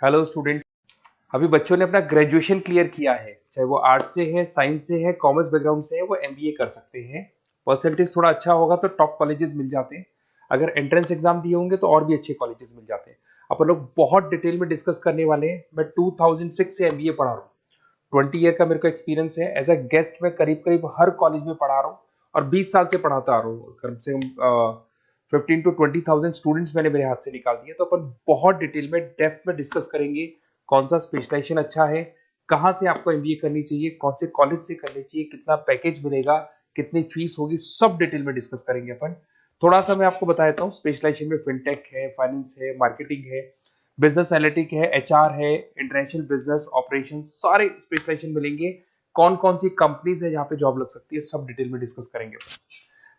Hello student. अभी बच्चों ने अपना ग्रेजुएशन क्लियर किया है, चाहे वो आर्ट्स से है, साइंस से है, कॉमर्स बैकग्राउंड से है, वो एमबीए कर सकते हैं। परसेंटेज थोड़ा अच्छा होगा तो टॉप कॉलेजेस मिल जाते हैं। अगर एंट्रेंस एग्जाम दिए होंगे तो और भी अच्छे कॉलेजेस मिल जाते हैं। अपन लोग बहुत डिटेल में डिस्कस करने वाले हैं। मैं 2006 से एमबीए पढ़ा रहा हूँ। 20 ईयर का मेरे को एक्सपीरियंस है। एज अ गेस्ट मैं करीब करीब हर कॉलेज में पढ़ा रहा हूँ और 20 साल से पढ़ाता आ रहा हूँ। कम से कम 15 to 20 thousand स्टूडेंट्स मैंने मेरे हाथ से निकाल दिए। तो अपन बहुत डिटेल में डेप्थ में डिस्कस करेंगे कौन सा स्पेशलाइजेशन अच्छा है, कहाँ से आपको एमबीए करनी चाहिए, कौन से कॉलेज से करनी चाहिए, कितना पैकेज मिलेगा, कितनी फीस होगी, सब डिटेल में डिस्कस करेंगे अपन। थोड़ा सा मैं आपको बता देता हूँ। स्पेशलाइजेशन में फिनटेक है, फाइनेंस है, मार्केटिंग है, बिजनेस एनालिटिक है, एचआर है, इंटरनेशनल बिजनेस ऑपरेशन, सारे स्पेशलाइजेशन मिलेंगे। कौन कौन सी कंपनीज है जहाँ पे जॉब लग सकती है, सब डिटेल में डिस्कस करेंगे।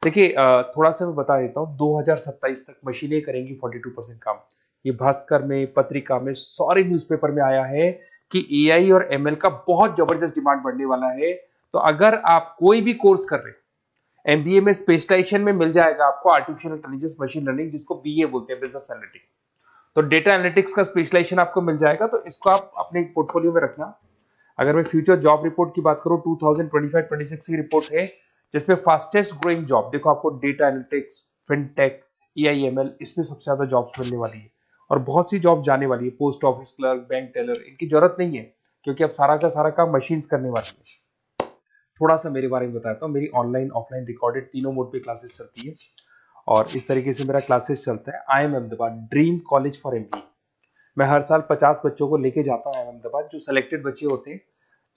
देखिए, थोड़ा सा मैं बता देता हूँ। 2027 तक मशीनें करेंगी 42% काम। ये भास्कर में, पत्रिका में, सारे न्यूज़पेपर में आया है कि एआई और एमएल का बहुत जबरदस्त डिमांड बढ़ने वाला है। तो अगर आप कोई भी कोर्स कर रहे हैं, एमबीए में स्पेशलाइजेशन में मिल जाएगा आपको आर्टिफिशियल इंटेलिजेंस, मशीन लर्निंग, जिसको बीए बोलते हैं, बिजनेस एनालिटिक्स। तो डेटा एनालिटिक्स का स्पेशलाइजेशन आपको मिल जाएगा, तो इसको आप अपने पोर्टफोलियो में रखना। अगर मैं फ्यूचर जॉब रिपोर्ट की बात करूं, 2025-26 की रिपोर्ट है, जिसमें फास्टेस्ट ग्रोइंग जॉब देखो आपको डेटा एनालिटिक्स, फिनटेक, एआईएमएल, इसमें सबसे ज्यादा जॉब्स मिलने वाली है। और बहुत सी जॉब जाने वाली है। Post office clerk, bank teller, इनकी जरूरत नहीं है, क्योंकि अब सारा का सारा काम मशीन्स करने वाली है। थोड़ा सा मेरे बारे में बताता हूँ। मेरी ऑनलाइन ऑफलाइन रिकॉर्डेड तीनों मोड पे क्लासेस चलती है और इस तरीके से मेरा क्लासेस चलता है। I am Ahmedabad dream college for MBA. मैं हर साल 50 बच्चों को लेके जाता हूँ अहमदाबाद। जो सिलेक्टेड बच्चे होते हैं,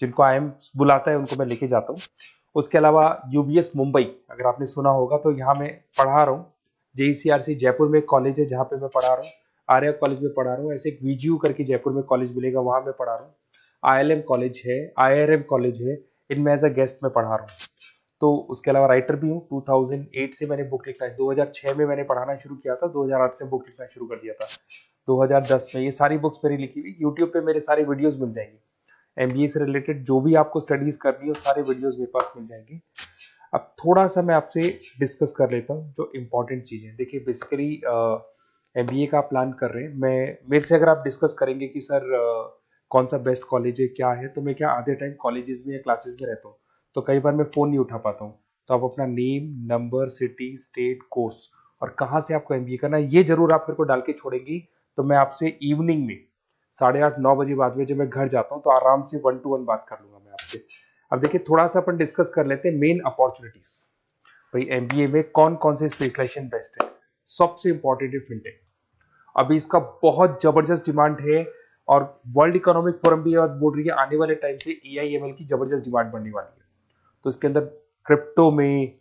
जिनको आईएम बुलाता है, उनको मैं लेके जाता हूँ। उसके अलावा यूबीएस मुंबई, अगर आपने सुना होगा, तो यहाँ मैं पढ़ा रहा हूँ। जेईसीआरसी जयपुर में एक कॉलेज है जहाँ पे मैं पढ़ा रहा हूँ। आर्या कॉलेज में पढ़ा रहा हूँ। ऐसे एक वीजीयू करके जयपुर में कॉलेज मिलेगा, वहां मैं पढ़ा रहा हूँ। आईएलएम कॉलेज है, आईआरएम कॉलेज है, इनमें एज अ गेस्ट में पढ़ा रहा हूँ। तो उसके अलावा राइटर भी हूँ। 2008 से मैंने बुक लिखना है। 2006 में मैंने पढ़ाना शुरू किया था, 2008 से बुक लिखना शुरू कर दिया था। 2010 में ये सारी बुक्स मेरी लिखी हुई यूट्यूब पे मेरे सारे वीडियोस मिल जाएंगे। एमबीए से रिलेटेड जो भी आपको स्टडीज करनी हो, सारे वीडियोस मेरे पास मिल जाएंगे। अब थोड़ा सा मैं आपसे डिस्कस कर लेता हूँ जो इम्पोर्टेंट चीजें। देखिए, बेसिकली एमबीए का प्लान कर रहे हैं, मैं मेरे से अगर आप डिस्कस करेंगे कि सर कौन सा बेस्ट कॉलेज है, क्या है, तो मैं क्या आधे टाइम कॉलेजेस में या क्लासेस में रहता हूँ, तो कई बार मैं फोन नहीं उठा पाता हूँ। तो आप अपना name, number, city, state, course और कहाँ से आपको एमबीए करना है, ये जरूर आप मेरे को डाल के छोड़ेंगी। तो मैं आपसे इवनिंग में 8:30-9 बजे बाद में जब मैं घर जाता हूँ, तो आराम से 1 to 1 बात कर लूंगा मैं आपसे। अब देखिए, थोड़ा सा अपन डिस्कस कर लेते हैं मेन अपॉर्चुनिटीज। भाई, एमबीए में कौन कौन से स्पेशलाइजेशन बेस्ट है। सबसे इंपॉर्टेंट है फिनटेक। अभी इसका बहुत जबरदस्त डिमांड है और वर्ल्ड इकोनॉमिक फोरम भी बोल रही है आने वाले टाइम पे एआईएमएल की जबरदस्त डिमांड बढ़ने वाली है। तो इसके अंदर क्रिप्टो में,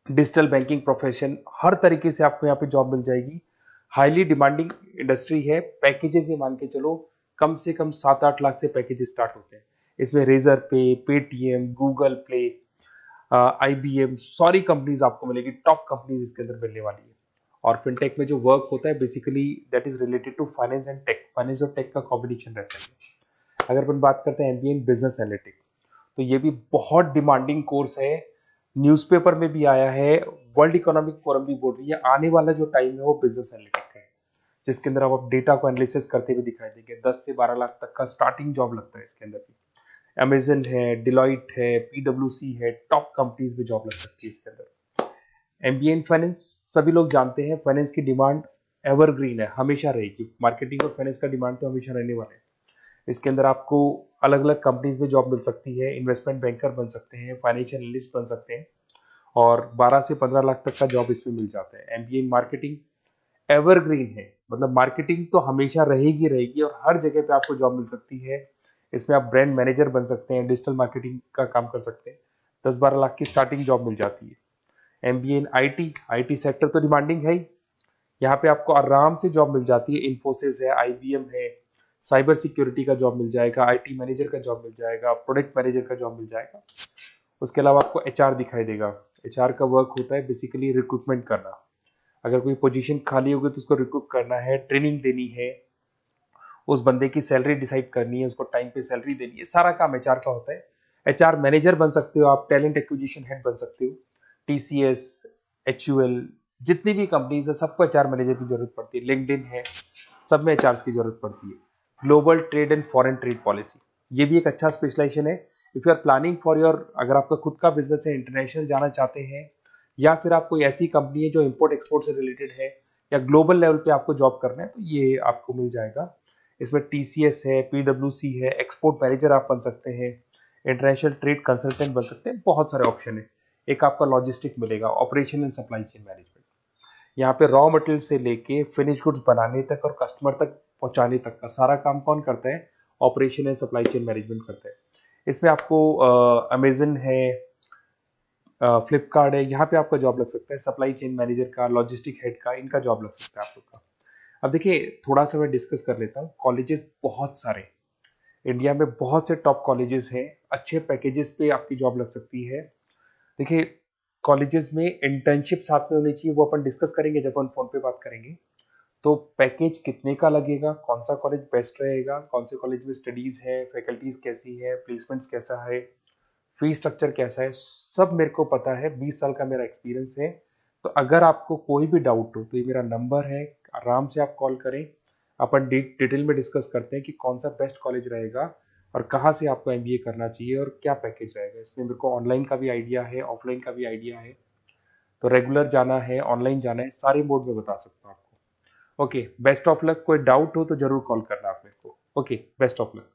डिजिटल बैंकिंग प्रोफेशन, हर तरीके से आपको यहाँ पे जॉब मिल जाएगी। हाईली डिमांडिंग इंडस्ट्री है। पैकेजेस ये मान के चलो, कम से कम 7-8 लाख से पैकेजेस स्टार्ट होते हैं। इसमें रेजर पे, पेटीएम, गूगल प्ले, आईबीएम, सारी कंपनीज आपको मिलेगी। टॉप कंपनीज इसके अंदर मिलने वाली है। और फिनटेक में जो वर्क होता है, basically that is related to finance and tech. Finance और टेक का कॉम्बिनेशन रहता है। अगर अपन बात करते हैं एमबीए इन बिजनेस एनालिटिक्स, तो ये भी बहुत डिमांडिंग कोर्स है। न्यूज़पेपर में भी आया है, वर्ल्ड इकोनॉमिक फोरम भी बोल रही है आने वाला जो टाइम है वो बिजनेस एनालिटिक्स का है, जिसके अंदर आप डेटा को एनालिसिस करते हुए दिखाई देंगे। 10 से 12 लाख तक का स्टार्टिंग जॉब लगता है इसके अंदर भी। अमेजन है, डिलॉइट है, पीडब्ल्यूसी है, टॉप कंपनीज में जॉब लग सकती है इसके अंदर। एमबीए इन फाइनेंस, सभी लोग जानते हैं फाइनेंस की डिमांड एवरग्रीन है, हमेशा रहेगी। मार्केटिंग और फाइनेंस का डिमांड तो हमेशा रहने वाला है। इसके अंदर आपको अलग अलग कंपनीज में जॉब मिल सकती है। इन्वेस्टमेंट बैंकर बन सकते हैं, फाइनेंशियल एनालिस्ट बन सकते हैं और 12 से 15 लाख तक का जॉब इसमें मिल जाता है। एमबीए इन मार्केटिंग एवरग्रीन है, मतलब मार्केटिंग तो हमेशा रहेगी रहेगी और हर जगह पे आपको जॉब मिल सकती है। इसमें आप ब्रांड मैनेजर बन सकते हैं, डिजिटल मार्केटिंग का काम कर सकते हैं। 10-12 लाख की स्टार्टिंग जॉब मिल जाती है। MBA in IT, IT sector तो डिमांडिंग है ही। यहाँ पे आपको आराम से जॉब मिल जाती है। इन्फोसिस है, आईबीएम है, साइबर सिक्योरिटी का जॉब मिल जाएगा, आईटी मैनेजर का जॉब मिल जाएगा, प्रोडक्ट मैनेजर का जॉब मिल जाएगा। उसके अलावा आपको एचआर दिखाई देगा। एचआर का वर्क होता है बेसिकली रिक्रूटमेंट करना। अगर कोई पोजीशन खाली होगी तो उसको रिक्रूट करना है, ट्रेनिंग देनी है, उस बंदे की सैलरी डिसाइड करनी है, उसको टाइम पे सैलरी देनी है, सारा काम एचआर का होता है। एचआर मैनेजर बन सकते हो आप, टैलेंट एक्विजिशन हेड बन सकते हो। टीसीएस, एचयूएल, जितनी भी कंपनीज है सबको एचआर मैनेजर की जरूरत पड़ती है। लिंक्डइन है, सब में एचआर की जरूरत पड़ती है। Global trade and foreign trade policy, ये भी एक अच्छा स्पेशलाइजेशन है। If you are planning for your, अगर आपका खुद का बिजनेस है, इंटरनेशनल जाना चाहते हैं, या फिर आप कोई ऐसी कंपनी है जो इंपोर्ट एक्सपोर्ट से रिलेटेड है, या ग्लोबल लेवल पे आपको जॉब करना है, तो ये आपको मिल जाएगा। इसमें टीसीएस है, पीडब्ल्यूसी है, एक्सपोर्ट मैनेजर आप बन सकते हैं, इंटरनेशनल ट्रेड कंसल्टेंट बन सकते हैं, बहुत सारे ऑप्शन है। एक आपका लॉजिस्टिक मिलेगा, operation and supply chain management, यहाँ पे रॉ मटेरियल से लेके फिनिश गुड्स बनाने तक और कस्टमर तक पहुंचाने तक का सारा काम कौन करता है? Operation and supply chain management करता है। इसमें आपको अमेजन है, फ्लिपकार्ट है, यहाँ पे आपका जॉब लग सकता है, सप्लाई चेन मैनेजर का, लॉजिस्टिक हेड का, इनका जॉब लग सकता है आप लोग का। अब देखिए, थोड़ा सा मैं डिस्कस कर लेता हूँ। कॉलेजेस बहुत सारे इंडिया में, बहुत से टॉप कॉलेजेस हैं, अच्छे पैकेजेस पे आपकी जॉब लग सकती है। देखिए, कॉलेजेस में इंटर्नशिप साथ में होनी चाहिए, वो अपन डिस्कस करेंगे जब अपन फोन पे बात करेंगे। तो पैकेज कितने का लगेगा, कौन सा कॉलेज बेस्ट रहेगा, कौन से कॉलेज में स्टडीज है, फैकल्टीज कैसी है, प्लेसमेंट्स कैसा है, फी स्ट्रक्चर कैसा है, सब मेरे को पता है, 20 साल का मेरा एक्सपीरियंस है। तो अगर आपको कोई भी डाउट हो तो ये मेरा नंबर है, आराम से आप कॉल करें, अपन डिटेल में डिस्कस करते हैं कि कौन सा बेस्ट कॉलेज रहेगा और कहाँ से आपको एमबीए करना चाहिए और क्या पैकेज रहेगा। इसमें मेरे को ऑनलाइन का भी आइडिया है, ऑफलाइन का भी आइडिया है, तो रेगुलर जाना है, ऑनलाइन जाना है, सारे मोड में बता सकता हूँ आपको। Okay, best of luck. कोई डाउट हो तो जरूर कॉल करना आप मेरे को। Okay, best of luck.